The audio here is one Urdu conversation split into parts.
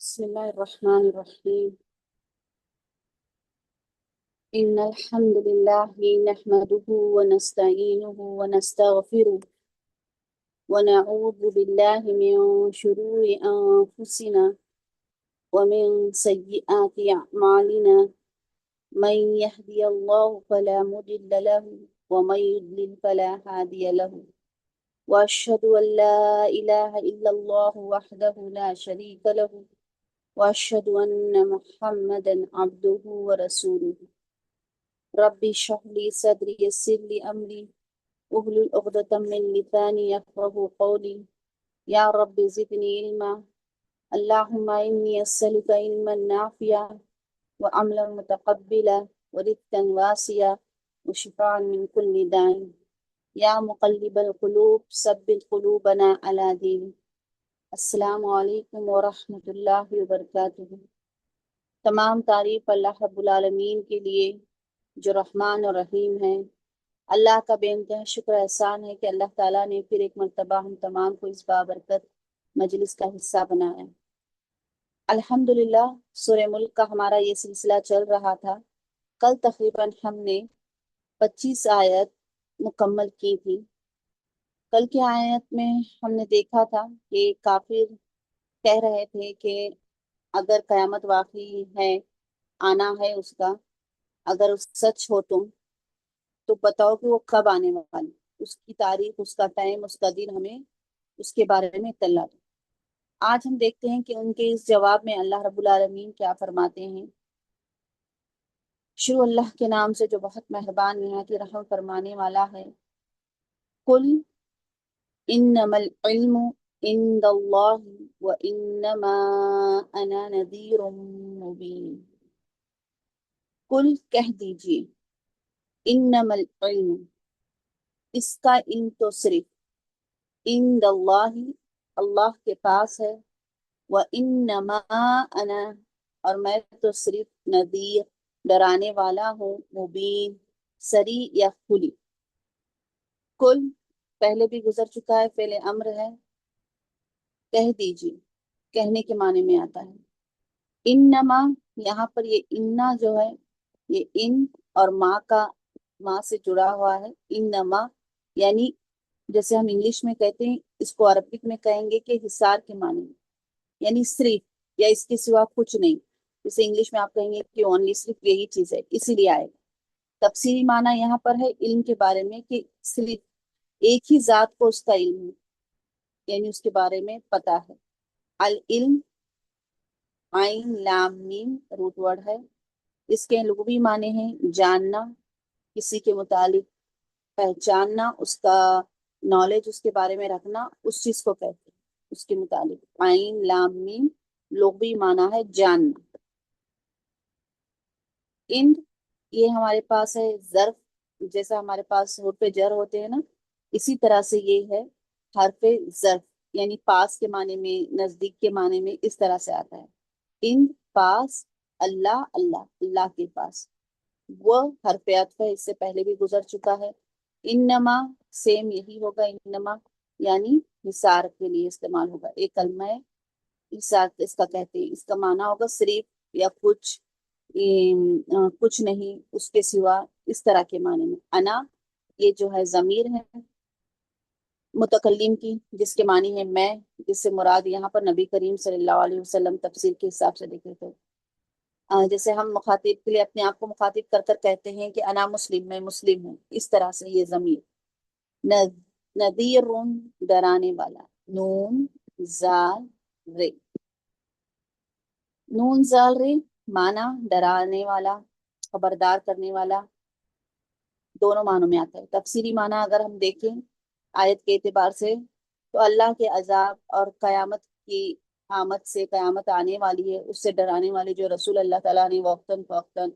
بسم الله الرحمن الرحيم. إن الحمد لله نحمده ونستعينه ونستغفره ونعوذ بالله من شرور أنفسنا ومن سيئات أعمالنا. من يهدي الله فلا مضل له ومن يضلل فلا هادي له. وأشهد أن لا إله إلا الله وحده لا شريك له وأشهد أن محمدا عبده ورسوله. ربي اشرح لي صدري يسر لي أمري واحلل عقدة من لساني يفقهوا قولي. يا رب زدني علما. اللهم إني أسألك علما نافعا وعملا متقبلا ورزقا واسعا وشفاء من كل داء. يا مقلب القلوب ثبت قلوبنا على دينك. السلام علیکم ورحمۃ اللہ وبرکاتہ۔ تمام تعریف اللہ رب العالمین کے لیے جو رحمان اور رحیم ہے۔ اللہ کا بے انتہا شکر احسان ہے کہ اللہ تعالیٰ نے پھر ایک مرتبہ ہم تمام کو اس بابرکت مجلس کا حصہ بنایا۔ الحمدللہ سورہ ملک کا ہمارا یہ سلسلہ چل رہا تھا۔ کل تقریباً ہم نے 25 آیت مکمل کی تھی۔ کل کی آیت میں ہم نے دیکھا تھا کہ کافر کہہ رہے تھے کہ اگر قیامت واقعی ہے، آنا ہے اس کا، اگر اس سچ ہو تم تو بتاؤ کہ وہ کب آنے والی، اس کی تاریخ، اس کا ٹائم، اس کا دن، ہمیں اس کے بارے میں اطلاع دو۔ آج ہم دیکھتے ہیں کہ ان کے اس جواب میں اللہ رب العالمین کیا فرماتے ہیں۔ شروع اللہ کے نام سے جو بہت مہربان، نہایت رحم فرمانے والا ہے۔ قل انما العلم عند اللہ وانما انا نذیر مبین۔ قل کہہ دیجئے، انما العلم، اس کا علم تو صرف عند اللہ، اللہ کے پاس ہے، وَإِنَّمَا أَنَا، اور میں تو صرف نذیر، ڈرانے والا ہوں، مبین، سری یا کھلی۔ کل پہلے بھی گزر چکا ہے، فعل امر ہے، کہہ دیجیے، کہنے کے معنی میں آتا ہے۔ انما، یہاں پر یہ انا جو ہے یہ ان اور ماں سے جڑا ہوا ہے۔ انما یعنی جیسے ہم انگلش میں کہتے ہیں، اس کو عربک میں کہیں گے کہ حصار کے معنی میں، یعنی صرف یا اس کے سوا کچھ نہیں۔ جیسے انگلش میں آپ کہیں گے کہ اونلی، صرف یہی چیز ہے، اسی لیے آئے گا۔ تفسیری معنی یہاں پر ہے علم کے بارے میں کہ صرف ایک ہی ذات کو اس کا علم ہے، یعنی اس کے بارے میں پتا ہے۔ العلم عین لام میم روٹ ورڈ ہے، اس کے لغوی معنی ہیں جاننا، کسی کے متعلق پہچاننا، اس کا نالج اس کے بارے میں رکھنا، اس چیز کو کہتے ہیں اس کے متعلق۔ عین لام میم لغوی معنی ہے جاننا۔ ان یہ ہمارے پاس ہے ظرف، جیسا ہمارے پاس حرف جر ہوتے ہیں نا، اسی طرح سے یہ ہے حرف ظرف، یعنی پاس کے معنی میں، نزدیک کے معنی میں، اس طرح سے آتا ہے۔ ان پاس، اللہ اللہ، اللہ کے پاس، وہ حرف عطف ہے، اس سے پہلے بھی گزر چکا ہے۔ انما سیم یہی ہوگا، انما یعنی حصار کے لیے استعمال ہوگا، ایک کلمہ ہے حصار اس کا کہتے ہیں، اس کا معنی ہوگا صرف یا کچھ، کچھ نہیں اس کے سوا، اس طرح کے معنی میں۔ انا یہ جو ہے ضمیر ہے متکلم کی، جس کے معنی ہے میں، جس سے مراد یہاں پر نبی کریم صلی اللہ علیہ وسلم تفسیر کے حساب سے دیکھے تو جیسے ہم مخاطب کے لیے اپنے آپ کو مخاطب کر کر کہتے ہیں کہ انا مسلم، میں مسلم ہوں، اس طرح سے یہ ضمیر۔ نذیر ڈرانے والا، نون زال رے، نون زال رے معنی ڈرانے والا، خبردار کرنے والا، دونوں معنوں میں آتا ہے۔ تفسیری معنی اگر ہم دیکھیں آیت کے اعتبار سے تو اللہ کے عذاب اور قیامت کی آمد سے، قیامت آنے والی ہے اس سے ڈرانے والے جو رسول اللہ تعالیٰ نے وقتاً فوقتاً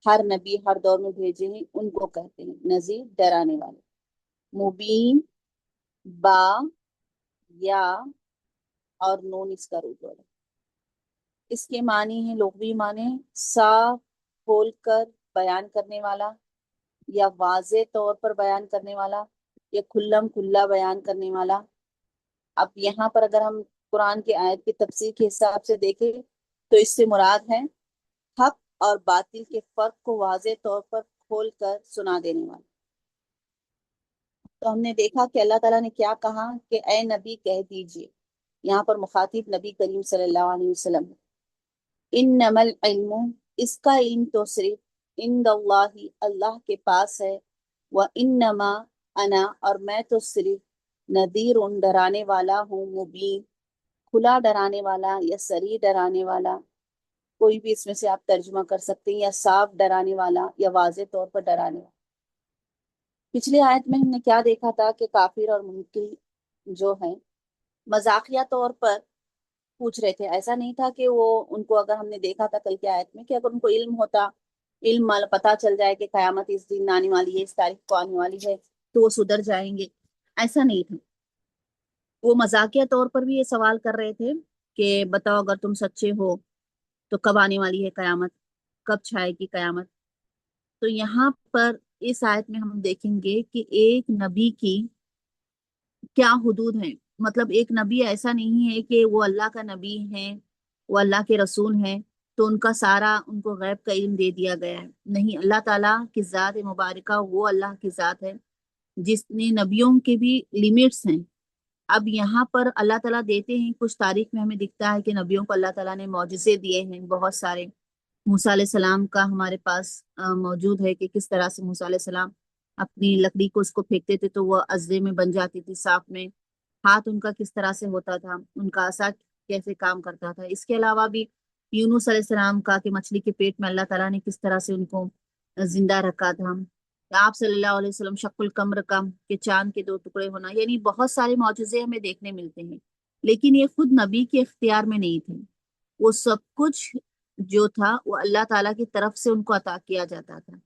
ہر نبی ہر دور میں بھیجے ہیں، ان کو کہتے ہیں نذیر، ڈرانے والے۔ مبین با یا اور نون اس کا روٹ ہے، اس کے معنی ہیں لغوی معنی صاف کھول کر بیان کرنے والا، یا واضح طور پر بیان کرنے والا، یا کھلم کھلا بیان کرنے والا۔ اب یہاں پر اگر ہم قرآن کی آیت کی تفسیر کے حساب سے دیکھیں تو اس سے مراد ہے حق اور باطل کے فرق کو واضح طور پر کھول کر سنا دینے والا۔ تو ہم نے دیکھا کہ اللہ تعالیٰ نے کیا کہا کہ اے نبی کہہ دیجئے، یہاں پر مخاطب نبی کریم صلی اللہ علیہ وسلم، انما العلم، اس کا علم تو صرف عند اللہ، اللہ کے پاس ہے، وانما انا، اور میں تو صرف نذیر، ڈرانے والا ہوں، مبین، کھلا ڈرانے والا یا صریح ڈرانے والا، کوئی بھی اس میں سے آپ ترجمہ کر سکتے ہیں، یا صاف ڈرانے والا یا واضح طور پر ڈرانے والا۔ پچھلی آیت میں ہم نے کیا دیکھا تھا کہ کافر اور منکر جو ہیں مذاقیہ طور پر پوچھ رہے تھے، ایسا نہیں تھا کہ وہ ان کو، اگر ہم نے دیکھا تھا کل کی آیت میں کہ اگر ان کو علم ہوتا، پتا چل جائے کہ قیامت اس دن آنے والی ہے، اس تاریخ کو آنے والی ہے، تو وہ سدھر جائیں گے، ایسا نہیں تھا۔ وہ مذاقیہ طور پر بھی یہ سوال کر رہے تھے کہ بتاؤ اگر تم سچے ہو تو کب آنے والی ہے قیامت، کب چھائے گی قیامت۔ تو یہاں پر اس آیت میں ہم دیکھیں گے کہ ایک نبی کی کیا حدود ہیں۔ مطلب ایک نبی ایسا نہیں ہے کہ وہ اللہ کا نبی ہے، وہ اللہ کے رسول ہیں تو ان کا سارا ان کو غیب کا علم دے دیا گیا ہے، نہیں، اللہ تعالیٰ کی ذات مبارکہ وہ اللہ کی ذات ہے جس نے نبیوں کے بھی لیمٹس ہیں۔ اب یہاں پر اللہ تعالیٰ دیتے ہیں، کچھ تاریخ میں ہمیں دکھتا ہے کہ نبیوں کو اللہ تعالیٰ نے معجزے دیے ہیں بہت سارے۔ موسیٰ علیہ السلام کا ہمارے پاس موجود ہے کہ کس طرح سے موسیٰ علیہ السلام اپنی لکڑی کو اس کو پھینکتے تھے تو وہ عضے میں بن جاتی تھی، صاف میں، ہاتھ ان کا کس طرح سے ہوتا تھا، ان کا عصا کیسے کام کرتا تھا۔ اس کے علاوہ بھی یونس علیہ السلام کا کہ مچھلی کے پیٹ میں اللہ تعالیٰ نے کس طرح سے ان کو زندہ رکھا تھا۔ آپ صلی اللہ علیہ وسلم شق القمر کا کہ چاند کے دو ٹکڑے ہونا، یعنی بہت سارے معجزے ہمیں دیکھنے ملتے ہیں، لیکن یہ خود نبی کے اختیار میں نہیں تھے، وہ سب کچھ جو تھا وہ اللہ تعالیٰ کی طرف سے ان کو عطا کیا جاتا تھا۔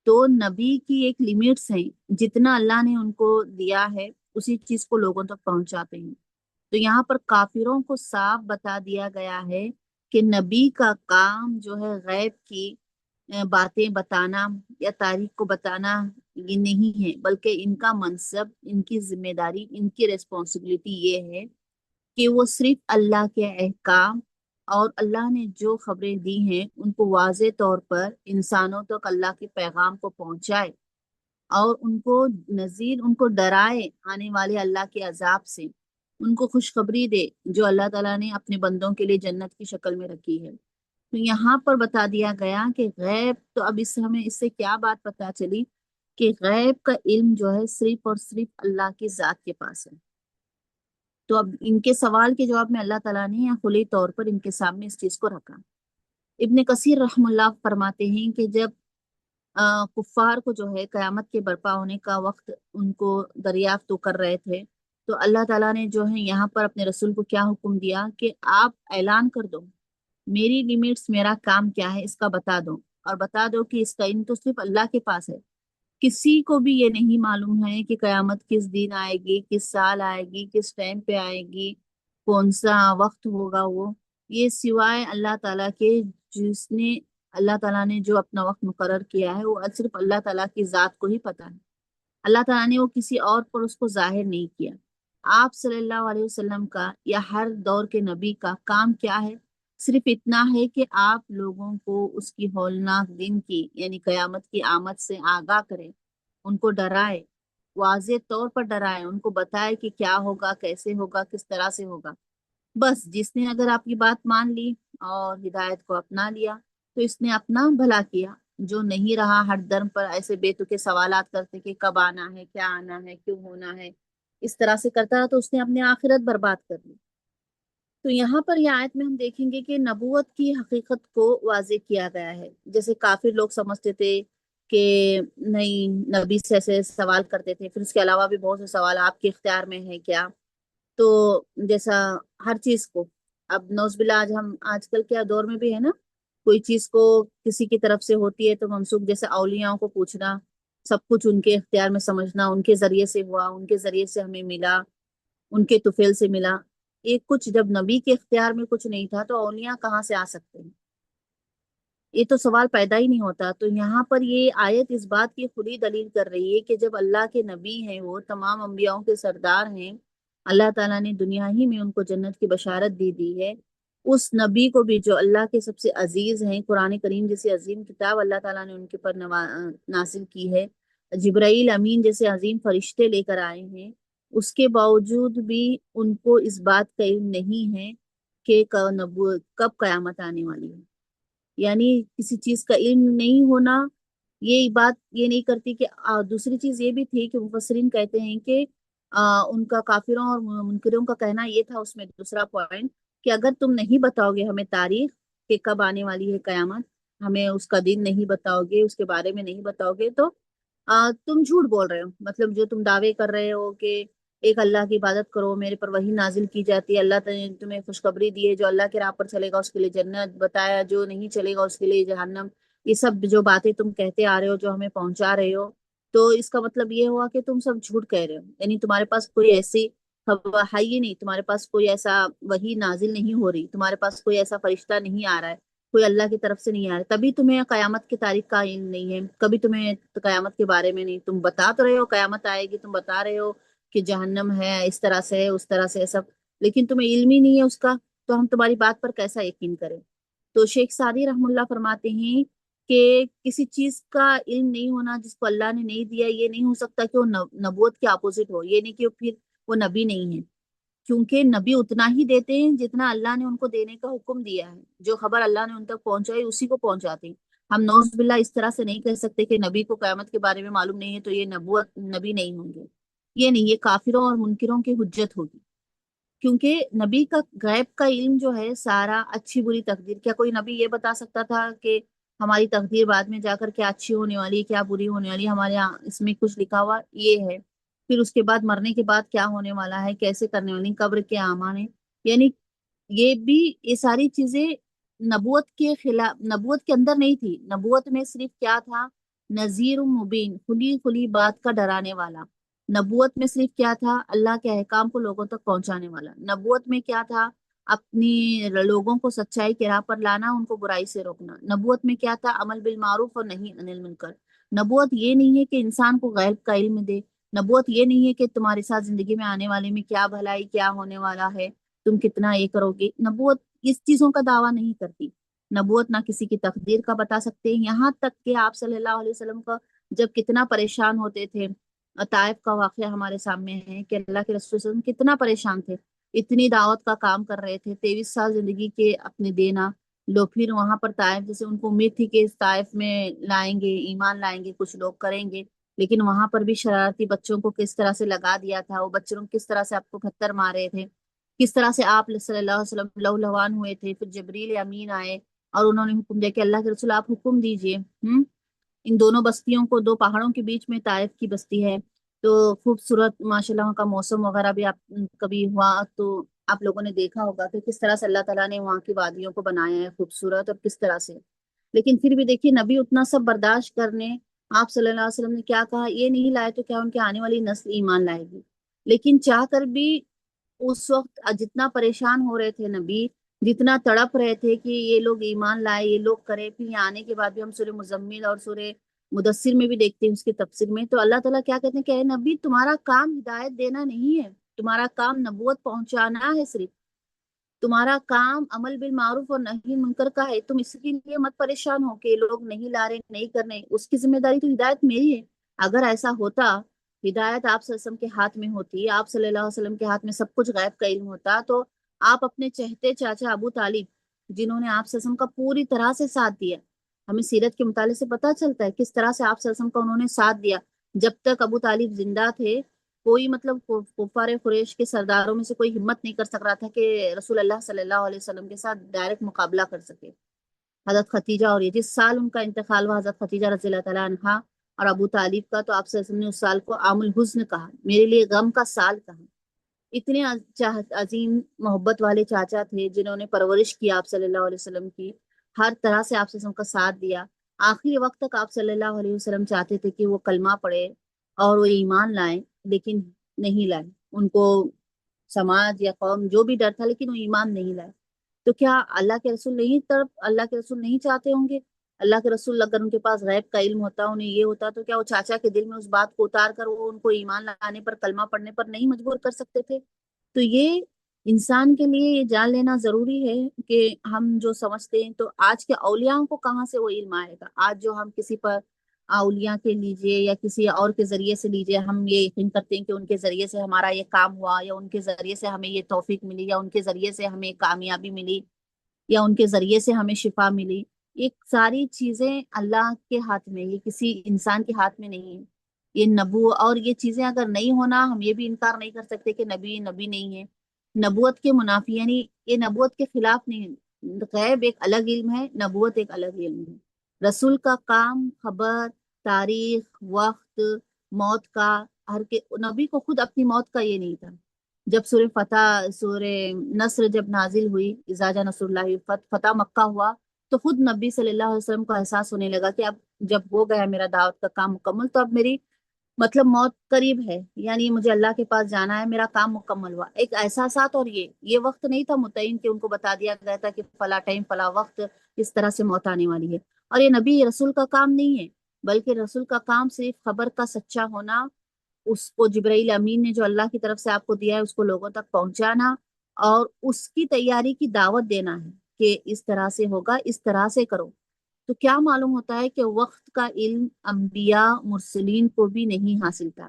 تو نبی کی ایک لیمٹس ہیں، جتنا اللہ نے ان کو دیا ہے اسی چیز کو لوگوں تک پہنچاتے ہیں۔ تو یہاں پر کافروں کو صاف بتا دیا گیا ہے کہ نبی کا کام جو ہے غیب کی باتیں بتانا یا تاریخ کو بتانا یہ نہیں ہے، بلکہ ان کا منصب، ان کی ذمہ داری، ان کی ریسپانسبلٹی یہ ہے کہ وہ صرف اللہ کے احکام اور اللہ نے جو خبریں دی ہیں ان کو واضح طور پر انسانوں تک اللہ کے پیغام کو پہنچائے اور ان کو نذیر، ان کو ڈرائے آنے والے اللہ کے عذاب سے، ان کو خوشخبری دے جو اللہ تعالیٰ نے اپنے بندوں کے لیے جنت کی شکل میں رکھی ہے۔ تو یہاں پر بتا دیا گیا کہ غیب، تو اب ہمیں اس سے کیا بات پتا چلی کہ غیب کا علم جو ہے صرف اور صرف اللہ کی ذات کے پاس ہے۔ تو اب ان کے سوال کے جواب میں اللہ تعالیٰ نے یہاں کھلی طور پر ان کے سامنے اس چیز کو رکھا۔ ابن کثیر رحم اللہ فرماتے ہیں کہ جب کفار کو جو ہے قیامت کے برپا ہونے کا وقت ان کو دریافت کر رہے تھے تو اللہ تعالیٰ نے جو ہے یہاں پر اپنے رسول کو کیا حکم دیا کہ آپ اعلان کر دو، میری لیمٹس، میرا کام کیا ہے اس کا بتا دو، اور بتا دو کہ اس کا علم تو صرف اللہ کے پاس ہے، کسی کو بھی یہ نہیں معلوم ہے کہ قیامت کس دن آئے گی، کس سال آئے گی، کس ٹائم پہ آئے گی، کون سا وقت ہوگا، وہ یہ سوائے اللہ تعالیٰ کے، جس نے اللہ تعالیٰ نے جو اپنا وقت مقرر کیا ہے وہ صرف اللہ تعالیٰ کی ذات کو ہی پتہ ہے۔ اللہ تعالیٰ نے وہ کسی اور پر اس کو ظاہر نہیں کیا۔ آپ صلی اللہ علیہ وسلم کا یا ہر دور کے نبی کا کام کیا ہے؟ صرف اتنا ہے کہ آپ لوگوں کو اس کی ہولناک دن کی یعنی قیامت کی آمد سے آگاہ کرے، ان کو ڈرائے، واضح طور پر ڈرائے، ان کو بتائے کہ کیا ہوگا، کیسے ہوگا، کس طرح سے ہوگا۔ بس جس نے اگر آپ کی بات مان لی اور ہدایت کو اپنا لیا تو اس نے اپنا بھلا کیا، جو نہیں رہا ہر درم پر ایسے بے تکے سوالات کرتے کہ کب آنا ہے، کیا آنا ہے، کیوں ہونا ہے، اس طرح سے کرتا رہا تو اس نے اپنی آخرت برباد کر لی۔ تو یہاں پر یہ آیت میں ہم دیکھیں گے کہ نبوت کی حقیقت کو واضح کیا گیا ہے۔ جیسے کافر لوگ سمجھتے تھے کہ نہیں، نبی سے ایسے سوال کرتے تھے، پھر اس کے علاوہ بھی بہت سے سوال آپ کے اختیار میں ہے کیا، تو جیسا ہر چیز کو، اب نوز باللہ ہم آج کل کے دور میں بھی ہے نا، کوئی چیز کو کسی کی طرف سے ہوتی ہے تو منسوخ، جیسے اولیاءوں کو پوچھنا، سب کچھ ان کے اختیار میں سمجھنا، ان کے ذریعے سے ہوا، ان کے ذریعے سے ہمیں ملا، ان کے طفیل سے ملا، ایک کچھ جب نبی کے اختیار میں کچھ نہیں تھا تو اولیاء کہاں سے آ سکتے ہیں؟ یہ تو سوال پیدا ہی نہیں ہوتا۔ تو یہاں پر یہ آیت اس بات کی کھلی دلیل کر رہی ہے کہ جب اللہ کے نبی ہیں، وہ تمام انبیاؤں کے سردار ہیں، اللہ تعالیٰ نے دنیا ہی میں ان کو جنت کی بشارت دی ہے، اس نبی کو بھی جو اللہ کے سب سے عزیز ہیں، قرآن کریم جیسی عظیم کتاب اللہ تعالیٰ نے ان کے پر نازل کی ہے، جبرائیل امین جیسے عظیم فرشتے لے کر آئے ہیں، اس کے باوجود بھی ان کو اس بات کا علم نہیں ہے کہ کب قیامت آنے والی ہے۔ یعنی کسی چیز کا علم نہیں ہونا یہ بات یہ نہیں کرتی کہ دوسری چیز یہ بھی تھی کہ مفسرین کہتے ہیں کہ ان کا کافروں اور منکروں کا کہنا یہ تھا، اس میں دوسرا پوائنٹ، کہ اگر تم نہیں بتاؤ گے ہمیں تاریخ کہ کب آنے والی ہے قیامت، ہمیں اس کا دن نہیں بتاؤ گے، اس کے بارے میں نہیں بتاؤ گے، تو تم جھوٹ بول رہے ہو۔ مطلب جو تم دعوے کر رہے ہو کہ ایک اللہ کی عبادت کرو، میرے پر وحی نازل کی جاتی ہے، اللہ تعالیٰ نے تمہیں خوشخبری دی ہے، جو اللہ کے راہ پر چلے گا اس کے لیے جنت بتایا، جو نہیں چلے گا اس کے لیے جہنم، یہ سب جو باتیں تم کہتے آ رہے ہو، جو ہمیں پہنچا رہے ہو، تو اس کا مطلب یہ ہوا کہ تم سب جھوٹ کہہ رہے ہو، یعنی تمہارے پاس کوئی ایسی خبر ہے ہی نہیں، تمہارے پاس کوئی ایسا وحی نازل نہیں ہو رہی، تمہارے پاس کوئی ایسا فرشتہ نہیں آ رہا ہے، کوئی اللہ کی طرف سے نہیں آ رہا ہے، تبھی تمہیں قیامت کی تاریخ کا علم نہیں ہے، کبھی تمہیں قیامت کے بارے میں نہیں، تم بتا تو رہے ہو قیامت آئے گی، تم بتا رہے ہو کہ جہنم ہے، اس طرح سے ہے، اس طرح سے ہے سب، لیکن تمہیں علم ہی نہیں ہے اس کا، تو ہم تمہاری بات پر کیسا یقین کریں؟ تو شیخ سعدی رحم اللہ فرماتے ہیں کہ کسی چیز کا علم نہیں ہونا جس کو اللہ نے نہیں دیا، یہ نہیں ہو سکتا کہ وہ نبوت کے اپوزٹ ہو، یہ نہیں کہ پھر وہ نبی نہیں ہے، کیونکہ نبی اتنا ہی دیتے ہیں جتنا اللہ نے ان کو دینے کا حکم دیا ہے، جو خبر اللہ نے ان تک پہنچائی اسی کو پہنچاتے ہیں۔ ہم نوز باللہ اس طرح سے نہیں کہہ سکتے کہ نبی کو قیامت کے بارے میں معلوم نہیں ہے تو یہ نبوت نبی نہیں ہوں گے، یہ نہیں، یہ کافروں اور منکروں کی حجت ہوگی، کیونکہ نبی کا غیب کا علم جو ہے سارا اچھی بری تقدیر، کیا کوئی نبی یہ بتا سکتا تھا کہ ہماری تقدیر بعد میں جا کر کیا اچھی ہونے والی ہے کیا بری ہونے والی ہے، ہمارے یہاں اس میں کچھ لکھا ہوا یہ ہے، پھر اس کے بعد مرنے کے بعد کیا ہونے والا ہے، کیسے کرنے والی، قبر کے اعمال ہے، یعنی یہ بھی، یہ ساری چیزیں نبوت کے خلاف، نبوت کے اندر نہیں تھی، نبوت میں صرف کیا تھا، نذیر مبین، کھلی کھلی بات کا ڈرانے والا، نبوت میں صرف کیا تھا، اللہ کے احکام کو لوگوں تک پہنچانے والا، نبوت میں کیا تھا، اپنی لوگوں کو سچائی کے راہ پر لانا، ان کو برائی سے روکنا، نبوت میں کیا تھا، عمل بالمعروف اور نہیں انل منکر، نبوت یہ نہیں ہے کہ انسان کو غیب کا علم دے، نبوت یہ نہیں ہے کہ تمہارے ساتھ زندگی میں آنے والے میں کیا بھلائی کیا ہونے والا ہے، تم کتنا یہ کرو گے، نبوت اس چیزوں کا دعویٰ نہیں کرتی، نبوت نہ کسی کی تقدیر کا بتا سکتے، یہاں تک کہ آپ صلی اللہ علیہ وسلم کا جب کتنا پریشان ہوتے تھے، طائف کا واقعہ ہمارے سامنے ہے کہ اللہ کے رسول صلی اللہ علیہ وسلم کتنا پریشان تھے، اتنی دعوت کا کام کر رہے تھے، 23 سال زندگی کے اپنے دینا، لوگ پھر وہاں پر طائف، جیسے ان کو امید تھی کہ اس طائف میں لائیں گے ایمان لائیں گے کچھ لوگ کریں گے، لیکن وہاں پر بھی شرارتی بچوں کو کس طرح سے لگا دیا تھا، وہ بچوں کس طرح سے آپ کو پتھر مارے تھے، کس طرح سے آپ صلی اللہ علیہ وسلم لو لوان ہوئے تھے، پھر جبریل امین آئے اور انہوں نے حکم دیا کہ اللہ کے رسول آپ حکم دیجئے، ان دونوں بستیوں کو، دو پہاڑوں کے بیچ میں طائف کی بستی ہے، تو خوبصورت ماشاءاللہ وہاں کا موسم وغیرہ بھی، آپ کبھی ہوا تو آپ لوگوں نے دیکھا ہوگا کہ کس طرح سے اللہ تعالیٰ نے وہاں کی وادیوں کو بنایا ہے خوبصورت، اور کس طرح سے، لیکن پھر بھی دیکھیے نبی اتنا سب برداشت کرنے، آپ صلی اللہ علیہ وسلم نے کیا کہا، یہ نہیں لائے تو کیا ان کی آنے والی نسل ایمان لائے گی، لیکن چاہ کر بھی اس وقت جتنا پریشان ہو رہے تھے نبی، جتنا تڑپ رہے تھے کہ یہ لوگ ایمان لائے، یہ لوگ کرے، پھر یہ آنے کے بعد بھی ہم سورہ مزمل اور سورہ مدثر میں بھی دیکھتے ہیں اس کے تفسیر میں، تو اللہ تعالیٰ کیا کہتے ہیں کہ اے نبی تمہارا کام ہدایت دینا نہیں ہے، تمہارا کام نبوت پہنچانا ہے، صرف تمہارا کام عمل بالمعروف اور نہی منکر کا ہے، تم اس کے لیے مت پریشان ہو کہ لوگ نہیں لا رہے نہیں کرنے، اس کی ذمہ داری تو ہدایت میری ہے، اگر ایسا ہوتا، ہدایت آپ صلی اللہ علیہ وسلم کے ہاتھ میں ہوتی، آپ صلی اللہ علیہ وسلم کے ہاتھ میں سب کچھ غیب کا علم ہوتا، تو آپ اپنے چہتے چاچا ابو طالب، جنہوں نے آپ صلی اللہ علیہ وسلم کا پوری طرح سے ساتھ دیا، ہمیں سیرت کے مطالعے سے پتہ چلتا ہے کس طرح سے آپ صلی اللہ علیہ وسلم کا انہوں نے ساتھ دیا، جب تک ابو طالب زندہ تھے کوئی مطلب کفار قریش کے سرداروں میں سے کوئی ہمت نہیں کر سک رہا تھا کہ رسول اللہ صلی اللہ علیہ وسلم کے ساتھ ڈائریکٹ مقابلہ کر سکے، حضرت ختیجہ، اور یہ جس سال ان کا انتقال ہوا حضرت ختیجہ رضی اللہ تعالیٰ عنہا اور ابو طالب کا، تو آپ صلی اللہ علیہ وسلم نے اس سال کو عام الحزن کہا، میرے لیے غم کا سال کہا، اتنے عظیم محبت والے چاچا تھے جنہوں نے پرورش کی آپ صلی اللہ علیہ وسلم کی، ہر طرح سے آپ صلی اللہ علیہ وسلم کا ساتھ دیا، آخری وقت تک آپ صلی اللہ علیہ وسلم چاہتے تھے کہ وہ کلمہ پڑھے اور وہ ایمان لائیں، لیکن نہیں لائے، ان کو سماج یا قوم جو بھی ڈر تھا، لیکن وہ ایمان نہیں لائے، تو کیا اللہ کے رسول نہیں، طرف اللہ کے رسول نہیں چاہتے ہوں گے، اللہ کے رسول اگر ان کے پاس غیب کا علم ہوتا، انہیں یہ ہوتا، تو کیا وہ چاچا کے دل میں اس بات کو اتار کر وہ ان کو ایمان لانے پر کلمہ پڑھنے پر نہیں مجبور کر سکتے تھے؟ تو یہ انسان کے لیے یہ جان لینا ضروری ہے کہ ہم جو سمجھتے ہیں تو آج کے اولیاء کو کہاں سے وہ علم آئے گا؟ آج جو ہم کسی پر اولیاء کے لیجئے یا کسی اور کے ذریعے سے لیجئے، ہم یہ یقین کرتے ہیں کہ ان کے ذریعے سے ہمارا یہ کام ہوا، یا ان کے ذریعے سے ہمیں یہ توفیق ملی، یا ان کے ذریعے سے ہمیں کامیابی ملی، یا ان کے ذریعے سے ہمیں شفا ملی۔ یہ ساری چیزیں اللہ کے ہاتھ میں، یہ کسی انسان کے ہاتھ میں نہیں ہے۔ یہ نبو اور یہ چیزیں اگر نہیں ہونا، ہم یہ بھی انکار نہیں کر سکتے کہ نبی نبی نہیں ہے۔ نبوت کے منافی یعنی یہ نبوت کے خلاف نہیں ہے۔ غیب ایک الگ علم ہے، نبوت ایک الگ علم ہے۔ رسول کا کام خبر، تاریخ، وقت، موت کا، ہر کے نبی کو خود اپنی موت کا یہ نہیں تھا۔ جب سورہ نصر جب نازل ہوئی، اذا جاء نصر اللہ، فتح مکہ ہوا، تو خود نبی صلی اللہ علیہ وسلم کو احساس ہونے لگا کہ اب جب ہو گیا میرا دعوت کا کام مکمل، تو اب میری مطلب موت قریب ہے، یعنی مجھے اللہ کے پاس جانا ہے، میرا کام مکمل ہوا۔ ایک احساسات، اور یہ وقت نہیں تھا متعین کہ ان کو بتا دیا گیا تھا کہ فلاں ٹائم فلاں وقت اس طرح سے موت آنے والی ہے۔ اور یہ نبی رسول کا کام نہیں ہے، بلکہ رسول کا کام صرف خبر کا سچا ہونا، اس کو جبرائیل امین نے جو اللہ کی طرف سے آپ کو دیا ہے اس کو لوگوں تک پہنچانا، اور اس کی تیاری کی دعوت دینا ہے کہ اس طرح سے ہوگا، اس طرح سے کرو۔ تو کیا معلوم ہوتا ہے کہ وقت کا علم انبیاء مرسلین کو بھی نہیں حاصل تھا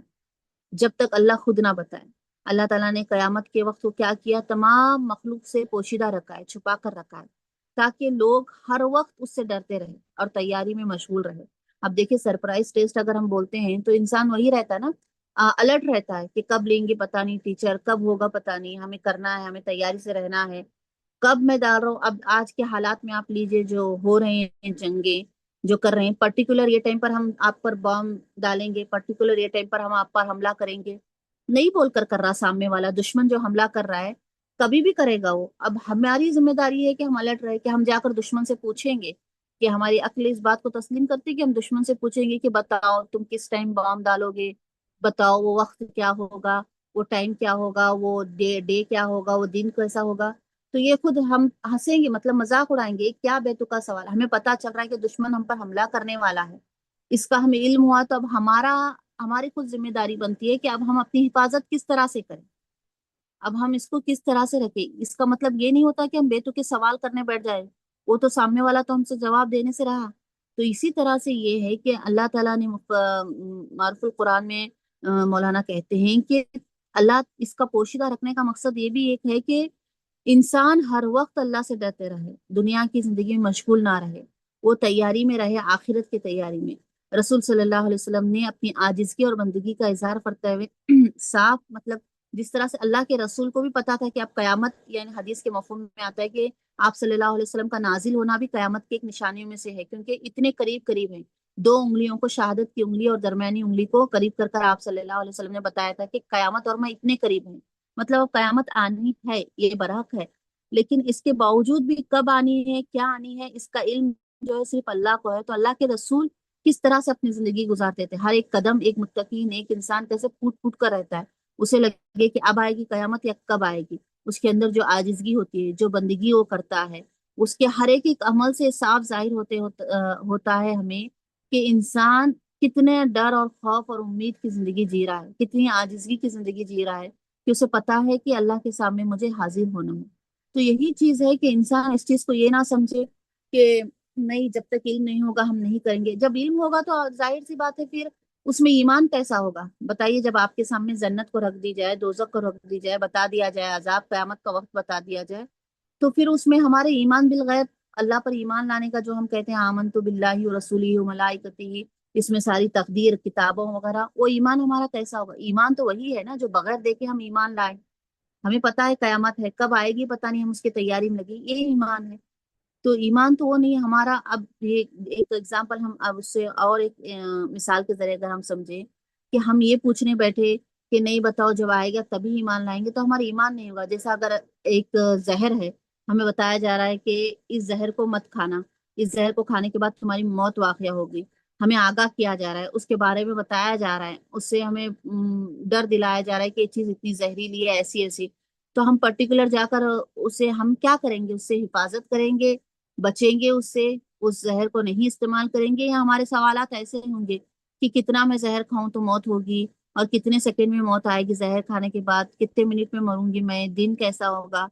جب تک اللہ خود نہ بتائے۔ اللہ تعالیٰ نے قیامت کے وقت کو کیا کیا؟ تمام مخلوق سے پوشیدہ رکھا ہے، چھپا کر رکھا ہے، تاکہ لوگ ہر وقت اس سے ڈرتے رہے اور تیاری میں مشغول رہے۔ اب دیکھیں، سرپرائز ٹیسٹ اگر ہم بولتے ہیں تو انسان وہی رہتا ہے نا، الرٹ رہتا ہے کہ کب لیں گے پتہ نہیں، ٹیچر کب ہوگا پتہ نہیں، ہمیں کرنا ہے، ہمیں تیاری سے رہنا ہے، کب میں ڈال رہا ہوں۔ اب آج کے حالات میں آپ لیجئے، جو ہو رہے ہیں جنگیں جو کر رہے ہیں، پرٹیکولر یہ ٹائم پر ہم آپ پر بام ڈالیں گے، پرٹیکولر یہ ٹائم پر ہم آپ پر حملہ کریں گے، نہیں بول کر کر رہا سامنے والا دشمن جو حملہ کر رہا ہے، کبھی بھی کرے گا وہ۔ اب ہماری ذمہ داری ہے کہ ہم الرٹ رہے، کہ ہم جا کر دشمن سے پوچھیں گے، کہ ہماری عقل اس بات کو تسلیم کرتی ہے کہ ہم دشمن سے پوچھیں گے کہ بتاؤ تم کس ٹائم بام ڈالو گے، بتاؤ وہ وقت کیا ہوگا، وہ ٹائم کیا ہوگا، وہ ڈے کیا ہوگا، وہ دن کیسا ہوگا۔ تو یہ خود ہم ہنسیں گے، مطلب مذاق اڑائیں گے، کیا بیتوکا سوال۔ ہمیں پتا چل رہا ہے کہ دشمن ہم پر حملہ کرنے والا ہے، اس کا ہمیں علم ہوا، تو اب ہماری خود ذمہ داری بنتی ہے کہ اب ہم اپنی حفاظت کس طرح سے کریں، اب ہم اس کو کس طرح سے رکھیں۔ اس کا مطلب یہ نہیں ہوتا کہ ہم بیتوکے سوال کرنے بیٹھ جائے، وہ تو سامنے والا تو ہم سے جواب دینے سے رہا۔ تو اسی طرح سے یہ ہے کہ اللہ تعالیٰ نے معرف القرآن میں مولانا کہتے ہیں کہ اللہ اس کا پوشیدہ رکھنے کا مقصد یہ بھی ایک ہے کہ انسان ہر وقت اللہ سے ڈرتے رہے، دنیا کی زندگی میں مشغول نہ رہے، وہ تیاری میں رہے، آخرت کی تیاری میں۔ رسول صلی اللہ علیہ وسلم نے اپنی عاجزگی اور بندگی کا اظہار کرتے ہوئے صاف، مطلب جس طرح سے اللہ کے رسول کو بھی پتا تھا کہ اب قیامت، یعنی حدیث کے مفہوم میں آتا ہے کہ آپ صلی اللہ علیہ وسلم کا نازل ہونا بھی قیامت کی ایک نشانیوں میں سے ہے، کیونکہ اتنے قریب قریب ہیں، دو انگلیوں کو، شہادت کی انگلی اور درمیانی انگلی کو قریب کر کر آپ صلی اللہ علیہ وسلم نے بتایا تھا کہ قیامت اور میں اتنے قریب ہیں، مطلب اب قیامت آنی ہے، یہ برحق ہے۔ لیکن اس کے باوجود بھی کب آنی ہے، کیا آنی ہے، اس کا علم جو ہے صرف اللہ کو ہے۔ تو اللہ کے رسول کس طرح سے اپنی زندگی گزارتے تھے، ہر ایک قدم ایک متقین، ایک انسان کیسے پھوٹ پھوٹ کر رہتا ہے، اسے لگے کہ اب آئے گی قیامت یا کب آئے گی۔ اس کے اندر جو عاجزگی ہوتی ہے، جو بندگی وہ کرتا ہے، اس کے ہر ایک عمل سے صاف ظاہر ہوتا ہے ہمیں کہ انسان کتنے ڈر اور خوف اور امید کی زندگی جی رہا ہے، کتنی عاجزگی کی زندگی جی رہا ہے، کہ اسے پتا ہے کہ اللہ کے سامنے مجھے حاضر ہونا ہے۔ تو یہی چیز ہے کہ انسان اس چیز کو یہ نہ سمجھے کہ نہیں، جب تک علم نہیں ہوگا ہم نہیں کریں گے۔ جب علم ہوگا تو ظاہر سی بات ہے، پھر اس میں ایمان کیسا ہوگا بتائیے؟ جب آپ کے سامنے جنت کو رکھ دی جائے، دوزخ کو رکھ دی جائے، بتا دیا جائے عذاب قیامت کا وقت بتا دیا جائے، تو پھر اس میں ہمارے ایمان بالغیب، اللہ پر ایمان لانے کا جو ہم کہتے ہیں آمنت باللہ و رسولہ و ملائکتہ، اس میں ساری تقدیر، کتابوں وغیرہ، وہ ایمان ہمارا کیسا ہوگا؟ ایمان تو وہی ہے نا جو بغیر دیکھے ہم ایمان لائیں۔ ہمیں پتا ہے قیامت ہے، کب آئے گی پتا نہیں، ہم اس کی تیاری میں لگے، یہ ایمان ہے۔ تو ایمان تو وہ نہیں ہے ہمارا۔ اب یہ ایک ایگزامپل ہم اب اس سے اور ایک مثال کے ذریعے اگر ہم سمجھیں کہ ہم یہ پوچھنے بیٹھے کہ نہیں بتاؤ جب آئے گا تبھی ایمان لائیں گے، تو ہمارا ایمان نہیں ہوگا۔ جیسا اگر ایک زہر ہے، ہمیں بتایا جا رہا ہے کہ اس زہر کو مت کھانا، اس زہر کو کھانے کے بعد تمہاری موت واقع ہوگی، ہمیں آگاہ کیا جا رہا ہے، اس کے بارے میں بتایا جا رہا ہے، اس سے ہمیں ڈر دلایا جا رہا ہے کہ یہ چیز اتنی زہریلی ہے، ایسی ایسی۔ تو ہم پرٹیکولر جا کر اسے ہم کیا کریں گے؟ اس سے حفاظت کریں گے، بچیں گے اس سے، اس زہر کو نہیں استعمال کریں گے، یا ہمارے سوالات ایسے ہوں گے کہ کتنا میں زہر کھاؤں تو موت ہوگی، اور کتنے سیکنڈ میں موت آئے گی زہر کھانے کے بعد، کتنے منٹ میں مروں گی میں، دن کیسا ہوگا،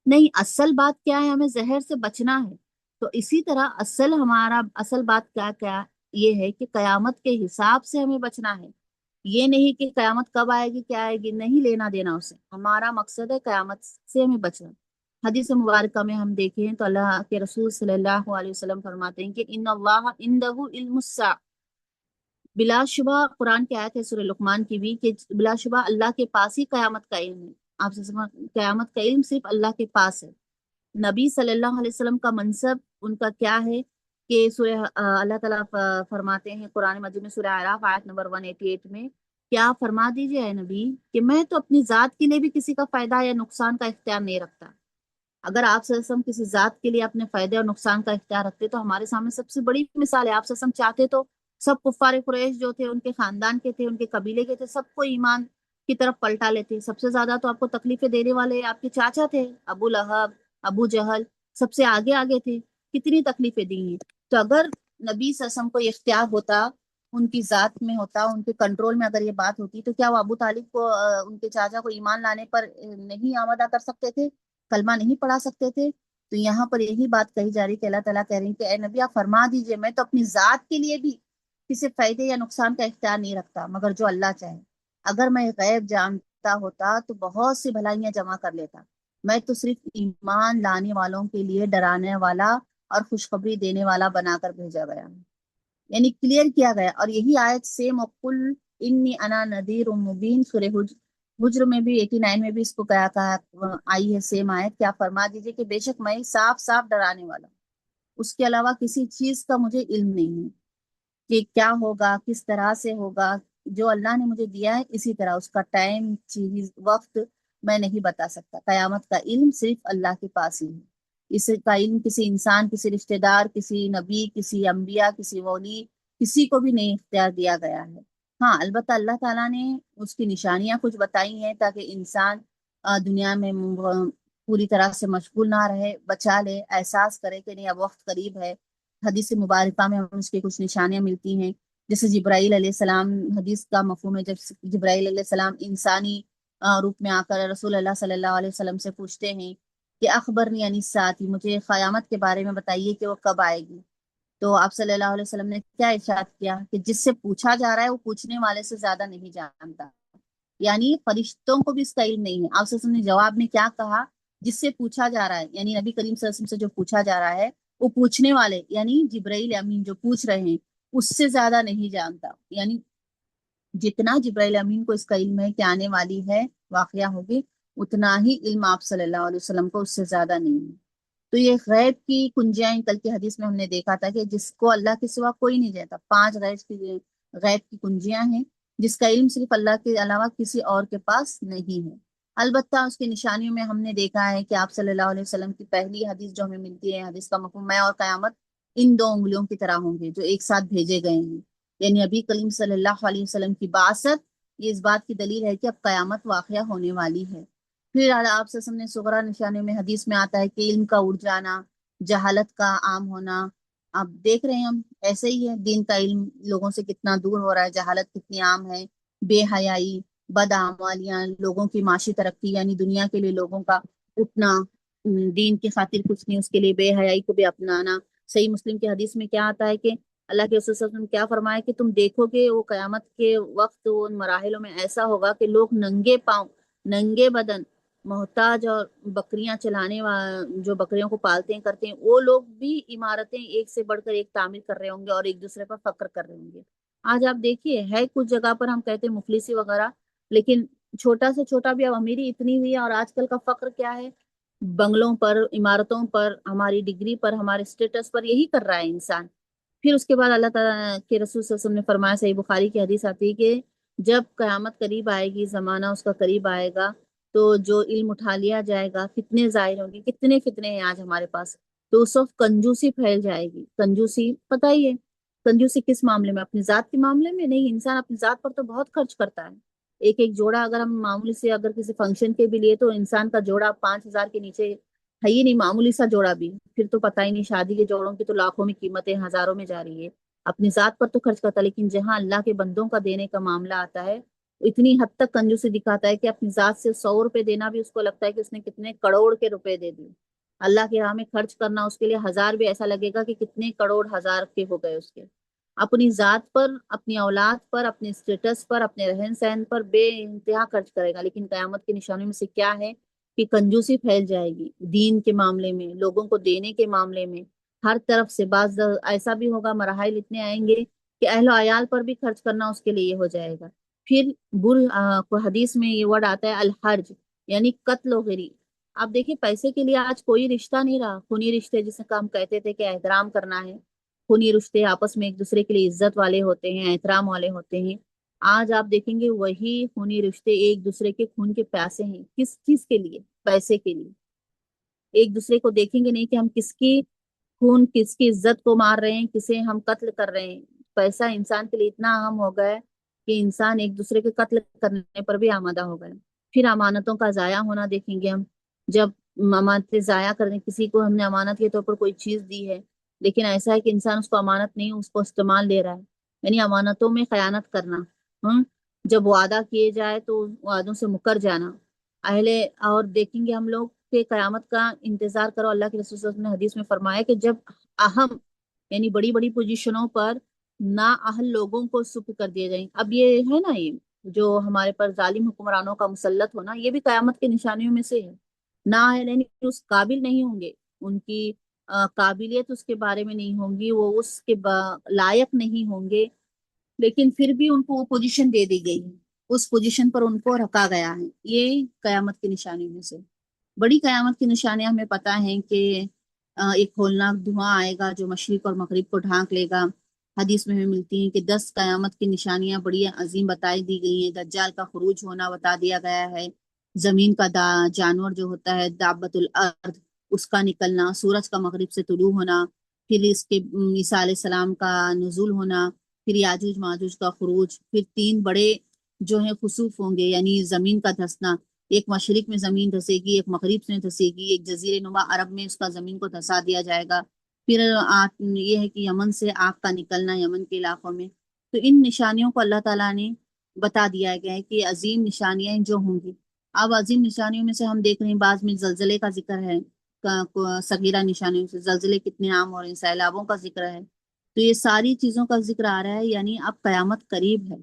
نہیں، اصل بات کیا ہے، ہمیں زہر سے بچنا ہے۔ تو اسی طرح ہمارا اصل بات کیا کیا یہ ہے کہ قیامت کے حساب سے ہمیں بچنا ہے۔ یہ نہیں کہ قیامت کب آئے گی کیا آئے گی، نہیں لینا دینا اسے، ہمارا مقصد ہے قیامت سے ہمیں بچنا۔ حدیث مبارکہ میں ہم دیکھیں تو اللہ کے رسول صلی اللہ علیہ وسلم فرماتے ہیں کہ ان اللہ عنده علم الساعہ، بلا شبہ قرآن کی آیت ہے سورہ لقمان کی بھی، کہ بلا شبہ اللہ کے پاس ہی قیامت کا علم ہے۔ آپ سے قیامت کا علم صرف اللہ کے پاس ہے۔ نبی صلی اللہ علیہ وسلم کا منصب ان کا کیا ہے کہ سورہ اللہ تعالیٰ فرماتے ہیں قرآن مجید میں سورہ اعراف آیت نمبر 188 میں، کیا فرما دیجئے اے نبی کہ میں تو اپنی ذات کے لیے بھی کسی کا فائدہ یا نقصان کا اختیار نہیں رکھتا۔ اگر آپ صلی اللہ علیہ وسلم کسی ذات کے لیے اپنے فائدے اور نقصان کا اختیار رکھتے تو ہمارے سامنے سب سے بڑی مثال ہے، آپ صلی اللہ علیہ وسلم چاہتے تو سب کفار قریش جو تھے، ان کے خاندان کے تھے، ان کے قبیلے کے تھے، سب کو ایمان کی طرف پلٹا لیتے۔ سب سے زیادہ تو آپ کو تکلیفیں دینے والے آپ کے چاچا تھے، ابو لہب، ابو جہل، سب سے آگے آگے تھے، کتنی تکلیفیں دی ہیں۔ تو اگر نبی صلی اللہ علیہ وسلم کو یہ اختیار ہوتا، ان کی ذات میں ہوتا، ان کے کنٹرول میں اگر یہ بات ہوتی، تو کیا وہ ابو طالب کو ان کے چاچا کو ایمان لانے پر نہیں آمادہ کر سکتے تھے، کلمہ نہیں پڑھا سکتے تھے؟ تو یہاں پر یہی بات کہی جا رہی کہ اللہ تعالیٰ کہہ رہے ہیں کہ اے نبی آپ فرما دیجئے میں تو اپنی ذات کے لیے بھی کسی فائدے یا نقصان کا اختیار نہیں رکھتا مگر جو اللہ چاہے۔ اگر میں غیب جانتا ہوتا تو بہت سی بھلائیاں جمع کر لیتا، میں تو صرف ایمان لانے والوں کے لیے ڈرانے والا اور خوشخبری دینے والا بنا کر بھیجا گیا، یعنی کلیئر کیا گیا۔ اور یہی آیت سیم وقل انی انا نذیر مبین سورہ حجر میں بھی 89 میں بھی اس کو کہا آئی ہے سیم آیت، کیا فرما دیجئے کہ بے شک میں صاف صاف ڈرانے والا ہوں، اس کے علاوہ کسی چیز کا مجھے علم نہیں ہے کہ کیا ہوگا، کس طرح سے ہوگا۔ جو اللہ نے مجھے دیا ہے اسی طرح اس کا ٹائم، چیز، وقت میں نہیں بتا سکتا۔ قیامت کا علم صرف اللہ کے پاس ہی ہے، اس کا علم کسی انسان، کسی رشتہ دار، کسی نبی، کسی انبیاء، کسی ولی، کسی کو بھی نہیں اختیار دیا گیا ہے۔ ہاں البتہ اللہ تعالیٰ نے اس کی نشانیاں کچھ بتائی ہیں تاکہ انسان دنیا میں پوری طرح سے مشغول نہ رہے، بچا لے، احساس کرے کہ نہیں اب وقت قریب ہے۔ حدیث مبارکہ میں ہم اس کی کچھ نشانیاں ملتی ہیں، جیسے جبرائیل علیہ السلام، حدیث کا مفہوم ہے جب جبرائیل علیہ السلام انسانی روپ میں آ کر رسول اللہ صلی اللہ علیہ وسلم سے پوچھتے ہیں کہ اخبرنی عن الساعۃ، مجھے قیامت کے بارے میں بتائیے کہ وہ کب آئے گی۔ تو آپ صلی اللہ علیہ وسلم نے کیا ارشاد کیا کہ جس سے پوچھا جا رہا ہے وہ پوچھنے والے سے زیادہ نہیں جانتا، یعنی فرشتوں کو بھی اس کا علم نہیں ہے۔ آپ صلی اللہ علیہ وسلم نے جواب میں کیا کہا؟ جس سے پوچھا جا رہا ہے، یعنی نبی کریم صلی اللہ علیہ وسلم سے جو پوچھا جا رہا ہے وہ پوچھنے والے یعنی جبرائیل امین جو پوچھ رہے ہیں اس سے زیادہ نہیں جانتا، یعنی جتنا جبرائیل امین کو اس کا علم ہے کہ آنے والی ہے، واقعہ ہوگی، اتنا ہی علم آپ صلی اللہ علیہ وسلم کو اس سے زیادہ نہیں ہے۔ تو یہ غیب کی کنجیاں کل کی حدیث میں ہم نے دیکھا تھا کہ جس کو اللہ کے سوا کوئی نہیں جانتا، 5 غیب کی کنجیاں ہیں جس کا علم صرف اللہ کے علاوہ کسی اور کے پاس نہیں ہے۔ البتہ اس کی نشانیوں میں ہم نے دیکھا ہے کہ آپ صلی اللہ علیہ وسلم کی پہلی حدیث جو ہمیں ملتی ہے، حدیث کا مفہوم میں اور قیامت ان 2 انگلیوں کی طرح ہوں گے جو ایک ساتھ بھیجے گئے ہیں، یعنی ابھی کریم صلی اللہ علیہ وسلم کی بعثت یہ اس بات کی دلیل ہے کہ اب قیامت واقعہ ہونے والی ہے۔ پھر آپ سے سامنے صغرا نشانیوں میں حدیث میں آتا ہے کہ علم کا اڑ جانا، جہالت کا عام ہونا۔ اب دیکھ رہے ہیں ہم ایسے ہی ہے، دین کا علم لوگوں سے کتنا دور ہو رہا ہے، جہالت کتنی عام ہے، بے حیائی، بدعمالیاں، لوگوں کی معاشی ترقی یعنی دنیا کے لیے لوگوں کا اٹھنا، دین کی خاطر کچھ نہیں، اس کے لیے بے حیائی کو بھی اپنانا۔ صحیح مسلم کی حدیث میں کیا آتا ہے کہ اللہ کے رسول صلی اللہ علیہ وسلم کیا فرمایا کہ تم دیکھو گے وہ قیامت کے وقت ان مراحلوں میں ایسا ہوگا کہ لوگ ننگے پاؤں، ننگے بدن، محتاج اور بکریاں چلانے جو بکریوں کو پالتے ہیں کرتے ہیں، وہ لوگ بھی عمارتیں ایک سے بڑھ کر ایک تعمیر کر رہے ہوں گے اور ایک دوسرے پر فخر کر رہے ہوں گے۔ آج آپ دیکھیے ہے کچھ جگہ پر ہم کہتے ہیں مفلسی وغیرہ، لیکن چھوٹا سے چھوٹا بھی اب امیری اتنی ہوئی ہے، اور آج کل کا فخر کیا ہے؟ بنگلوں پر، عمارتوں پر، ہماری ڈگری پر، ہمارے اسٹیٹس پر، یہی کر رہا ہے انسان۔ پھر اس کے بعد اللہ تعالیٰ کے رسول صلی اللہ علیہ وسلم نے فرمایا، صحیح بخاری کی حدیث آتی ہے کہ جب قیامت قریب آئے گی، زمانہ اس کا قریب آئے گا، تو جو علم اٹھا لیا جائے گا، فتنے ظاہر ہوں گے، کتنے فتنے ہیں آج ہمارے پاس، تو اس وقت کنجوسی پھیل جائے گی۔ کنجوسی پتہ ہی ہے، کنجوسی کس معاملے میں؟ اپنی ذات کے معاملے میں نہیں، انسان اپنی ذات پر تو بہت خرچ کرتا ہے۔ ایک ایک جوڑا اگر ہم معمولی سے اگر کسی فنکشن کے بھی لیے تو انسان کا جوڑا 5,000 کے نیچے ہے ہی نہیں، معمولی سا جوڑا بھی، پھر تو پتہ ہی نہیں، شادی کے جوڑوں کی تو لاکھوں میں قیمتیں، ہزاروں میں جا رہی ہے۔ اپنی ذات پر تو خرچ کرتا ہے، لیکن جہاں اللہ کے بندوں کا دینے کا معاملہ آتا ہے اتنی حد تک کنجوسی دکھاتا ہے کہ اپنی ذات سے 100 روپے دینا بھی اس کو لگتا ہے کہ اس نے کتنے کروڑ کے روپے دے دیے. اللہ کی راہ میں خرچ کرنا اس کے لیے 1000 بھی ایسا لگے گا کہ کتنے کروڑ 1000 کے ہو گئے اس کے. اپنی ذات پر، اپنی اولاد پر، اپنے اسٹیٹس پر، اپنے رہن سہن پر بے انتہا خرچ کرے گا. لیکن قیامت کی نشانیوں میں سے کیا ہے کہ کنجوسی پھیل جائے گی دین کے معاملے میں، لوگوں کو دینے کے معاملے میں، ہر طرف سے. بعض ایسا بھی ہوگا، مراحل اتنے آئیں گے کہ اہل و عیال پر بھی خرچ کرنا اس کے لیے ہو جائے گا. پھر حدیث میں یہ ورڈ آتا ہے الحرج، یعنی قتل و غری. آپ دیکھیں پیسے کے لیے آج کوئی رشتہ نہیں رہا. خونی رشتے جسے ہم کہتے تھے کہ احترام کرنا ہے، خونی رشتے آپس میں ایک دوسرے کے لیے عزت والے ہوتے ہیں، احترام والے ہوتے ہیں. آج آپ دیکھیں گے وہی خونی رشتے ایک دوسرے کے خون کے پیاسے ہیں. کس چیز کے لیے؟ پیسے کے لیے. ایک دوسرے کو دیکھیں گے نہیں کہ ہم کس کی خون، کس کی عزت کو مار رہے ہیں، کسے ہم قتل کر رہے ہیں. پیسہ انسان کے لیے اتنا اہم ہو گیا ہے کہ انسان ایک دوسرے کے قتل کرنے پر بھی آمادہ ہو گئے. پھر امانتوں کا ضائع ہونا دیکھیں گے ہم. جب امانتیں ضائع کرنے، کسی کو ہم نے امانت کے طور پر کوئی چیز دی ہے لیکن ایسا ہے کہ انسان اس کو امانت نہیں، اس کو استعمال لے رہا ہے، یعنی امانتوں میں خیانت کرنا. ہم جب وعدہ کیے جائے تو وعدوں سے مکر جانا. اہل اور دیکھیں گے ہم لوگ کہ قیامت کا انتظار کرو. اللہ کے رسول صلی اللہ علیہ وسلم نے حدیث میں فرمایا کہ جب اہم یعنی بڑی بڑی پوزیشنوں پر نااہل لوگوں کو سپرد کر دیا جائیں. اب یہ ہے نا، یہ جو ہمارے پر ظالم حکمرانوں کا مسلط ہونا، یہ بھی قیامت کی نشانیوں میں سے ہے. نااہل یعنی اس قابل نہیں ہوں گے، ان کی قابلیت اس کے بارے میں نہیں ہوں گی، وہ اس کے لائق نہیں ہوں گے، لیکن پھر بھی ان کو وہ پوزیشن دے دی گئی ہے، اس پوزیشن پر ان کو رکھا گیا ہے. یہ قیامت کی نشانیوں میں سے. بڑی قیامت کی نشانیاں ہمیں پتا ہیں کہ ایک ہولناک دھواں آئے گا جو مشرق اور مغرب کو ڈھانک لے گا. حدیث میں ہمیں ملتی ہیں کہ 10 قیامت کی نشانیاں بڑی عظیم بتائی دی گئی ہیں. دجال کا خروج ہونا بتا دیا گیا ہے، زمین کا جانور جو ہوتا ہے دابت الارض، اس کا نکلنا، سورج کا مغرب سے طلوع ہونا، پھر اس کے عیسیٰ علیہ السلام کا نزول ہونا، پھر یاجوج ماجوج کا خروج، پھر 3 بڑے جو ہیں خسوف ہوں گے، یعنی زمین کا دھسنا. ایک مشرق میں زمین دھسے گی، ایک مغرب میں دھسے گی، ایک جزیرے نما عرب میں اس کا زمین کو دھسا دیا جائے گا. پھر یہ ہے کہ یمن سے آگ کا نکلنا یمن کے علاقوں میں. تو ان نشانیوں کو اللہ تعالیٰ نے بتا دیا گیا ہے کہ عظیم نشانیاں جو ہوں گی. اب عظیم نشانیوں میں سے ہم دیکھ رہے ہیں بعض میں زلزلے کا ذکر ہے، صغیرہ نشانیوں سے زلزلے کتنے عام ہو رہے ہیں، سیلابوں کا ذکر ہے. تو یہ ساری چیزوں کا ذکر آ رہا ہے، یعنی اب قیامت قریب ہے.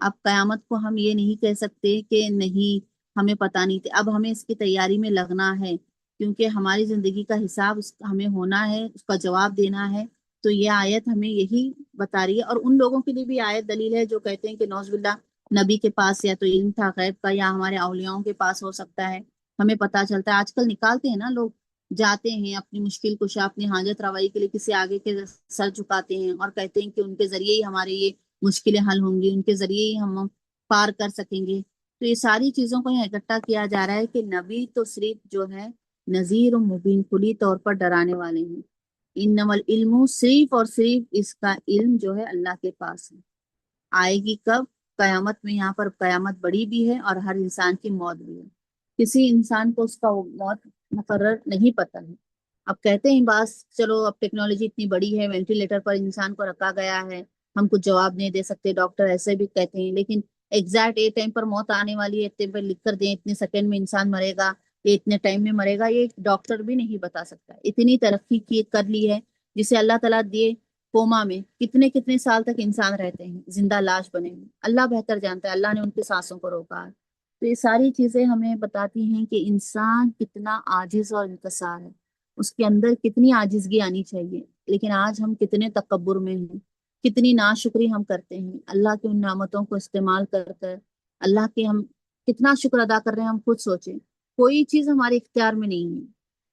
اب قیامت کو ہم یہ نہیں کہہ سکتے کہ نہیں ہمیں پتہ نہیں تھے. اب ہمیں اس کی تیاری میں لگنا ہے، کیونکہ ہماری زندگی کا حساب ہمیں ہونا ہے، اس کا جواب دینا ہے. تو یہ آیت ہمیں یہی بتا رہی ہے. اور ان لوگوں کے لیے بھی آیت دلیل ہے جو کہتے ہیں کہ نعوذ باللہ نبی کے پاس یا تو علم تھا غیب کا، یا ہمارے اولیاؤں کے پاس ہو سکتا ہے، ہمیں پتہ چلتا ہے. آج کل نکالتے ہیں نا لوگ، جاتے ہیں اپنی مشکل کشا، اپنی حاجت روائی کے لیے کسی آگے کے سر جھکاتے ہیں اور کہتے ہیں کہ ان کے ذریعے ہی ہمارے یہ مشکلیں حل ہوں گی، ان کے ذریعے ہی ہم پار کر سکیں گے. تو یہ ساری چیزوں کو یہاں اکٹھا کیا جا رہا ہے کہ نبی تو صرف جو ہے نذیر و مبین، کھلی طور پر ڈرانے والے ہیں. انما العلم، صرف اور صرف اس کا علم جو ہے اللہ کے پاس ہے. آئے گی کب؟ قیامت میں. یہاں پر قیامت بڑی بھی ہے اور ہر انسان کی موت بھی ہے. کسی انسان کو اس کا موت مقرر نہیں پتہ ہے. اب کہتے ہیں بس چلو اب ٹیکنالوجی اتنی بڑی ہے، وینٹیلیٹر پر انسان کو رکھا گیا ہے، ہم کچھ جواب نہیں دے سکتے، ڈاکٹر ایسے بھی کہتے ہیں. لیکن ایگزیکٹ ایک ٹائم پر موت آنے والی ہے، اتنے پر لکھ کر دیں اتنے سیکنڈ میں انسان مرے گا، یہ اتنے ٹائم میں مرے گا، یہ ڈاکٹر بھی نہیں بتا سکتا. اتنی ترقی کر لی ہے جسے اللہ تعالیٰ دیے کوما میں کتنے کتنے سال تک انسان رہتے ہیں زندہ لاش بنے ہوئے. اللہ بہتر جانتا ہے، اللہ نے ان کی سانسوں کو روکا ہے. تو یہ ساری چیزیں ہمیں بتاتی ہیں کہ انسان کتنا عاجز اور انکسار ہے، اس کے اندر کتنی عاجزگی آنی چاہیے. لیکن آج ہم کتنے تکبر میں ہیں، کتنی ناشکری ہم کرتے ہیں. اللہ کی ان نعمتوں کو استعمال کر کر اللہ کے ہم کتنا شکر ادا کر رہے ہیں، ہم خود سوچیں. کوئی چیز ہمارے اختیار میں نہیں ہے،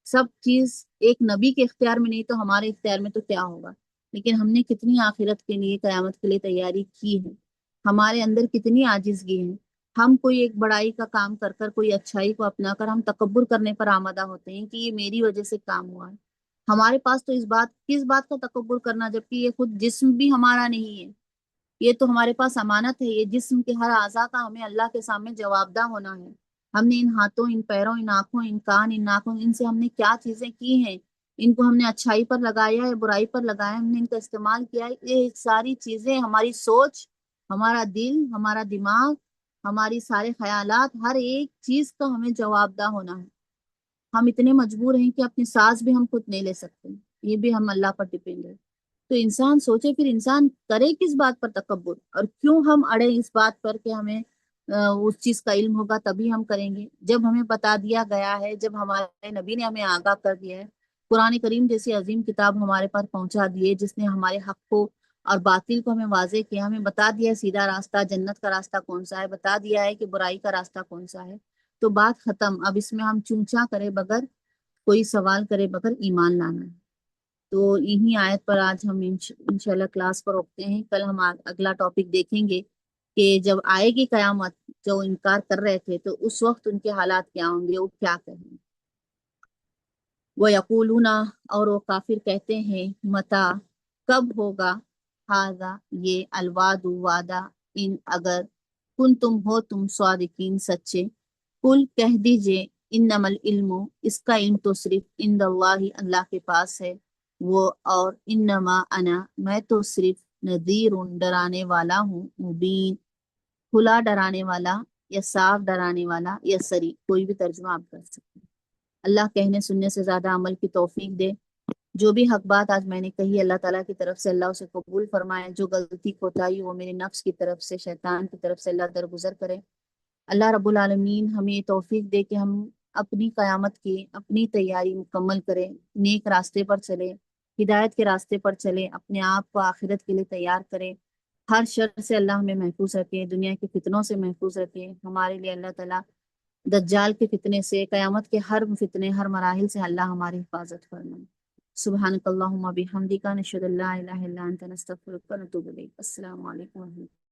سب چیز ایک نبی کے اختیار میں نہیں تو ہمارے اختیار میں تو کیا ہوگا. لیکن ہم نے کتنی آخرت کے لیے، قیامت کے لیے تیاری کی ہے، ہمارے اندر کتنی عاجزگی ہے. ہم کوئی ایک بڑائی کا کام کر کر، کوئی اچھائی کو اپنا کر ہم تکبر کرنے پر آمادہ ہوتے ہیں کہ یہ میری وجہ سے کام ہوا ہے. ہمارے پاس تو کس بات کا تکبر کرنا، جبکہ یہ خود جسم بھی ہمارا نہیں ہے. یہ تو ہمارے پاس امانت ہے، یہ جسم کے ہر اعضاء کا ہمیں اللہ کے سامنے جوابدہ ہونا ہے. ہم نے ان ہاتھوں، ان پیروں، ان آنکھوں، ان کان، ان ناکوں، ان سے ہم نے کیا چیزیں کی ہیں، ان کو ہم نے اچھائی پر لگایا ہے، برائی پر لگایا، ہم نے ان کا استعمال کیا ہے. یہ ساری چیزیں، ہماری سوچ، ہمارا دل، ہمارا دماغ، ہماری سارے خیالات، ہر ایک چیز کا ہمیں جواب دہ ہونا ہے۔ ہم اتنے مجبور ہیں کہ اپنی سانس بھی ہم خود نہیں لے سکتے، یہ بھی ہم اللہ پر ڈپینڈ ہے۔ تو انسان سوچے، پھر انسان کرے کس بات پر تکبر، اور کیوں ہم اڑے اس بات پر کہ ہمیں اس چیز کا علم ہوگا تبھی ہم کریں گے، جب ہمیں بتا دیا گیا ہے، جب ہمارے نبی نے ہمیں آگاہ کر دیا ہے۔ قرآن کریم جیسی عظیم کتاب ہمارے پاس پہنچا دیے، جس نے ہمارے حق کو اور باطل کو ہمیں واضح کیا، ہمیں بتا دیا ہے سیدھا راستہ جنت کا راستہ کون سا ہے، بتا دیا ہے کہ برائی کا راستہ کون سا ہے۔ تو بات ختم، اب اس میں ہم چونچا کرے بغیر، کوئی سوال کرے بغیر ایمان لانا ہے۔ تو یہی آیت پر آج ہم انشاءاللہ کلاس پر روکتے ہیں، کل ہم اگلا ٹاپک دیکھیں گے کہ جب آئے گی قیامت، جو انکار کر رہے تھے تو اس وقت ان کے حالات کیا ہوں گے، وہ کیا کہیں گے۔ وہ یقولون، اور وہ کافر کہتے ہیں، متا، کب ہوگا، ہاذا، یہ، الوعد، وعدہ، ان، اگر، کن تم ہو تم صادقین، سچے، کل، کہہ دیجئے، انما العلم، اس کا علم تو صرف عند اللہ، اللہ کے پاس ہے، وہ، اور انما انا، میں تو صرف نذیر، ڈرانے والا ہوں، مبین، کھلا ڈرانے والا، یا صاف ڈرانے والا، یا سری، کوئی بھی ترجمہ آپ کر سکتے ہیں۔ اللہ کہنے سننے سے زیادہ عمل کی توفیق دے۔ جو بھی حق بات آج میں نے کہی، اللہ تعالیٰ کی طرف سے اللہ اسے قبول فرمائے، جو غلطی کوتاہی وہ میرے نفس کی طرف سے، شیطان کی طرف سے اللہ درگزر کرے۔ اللہ رب العالمین ہمیں توفیق دے کہ ہم اپنی قیامت کی اپنی تیاری مکمل کریں، نیک راستے پر چلے، ہدایت کے راستے پر چلے، اپنے آپ کو آخرت کے لیے تیار کرے۔ ہر شر سے اللہ ہمیں محفوظ رکھے، دنیا کے فتنوں سے محفوظ رکھے۔ ہمارے لیے اللہ تعالیٰ دجال کے فتنے سے، قیامت کے ہر فتنے، ہر مراحل سے اللہ ہماری حفاظت فرمائے۔ سبحانک اللہم بحمدک، نشہد ان لا الہ الا انت، نستغفرک ونتوب الیک۔ السلام علیکم و رحمۃ اللہ۔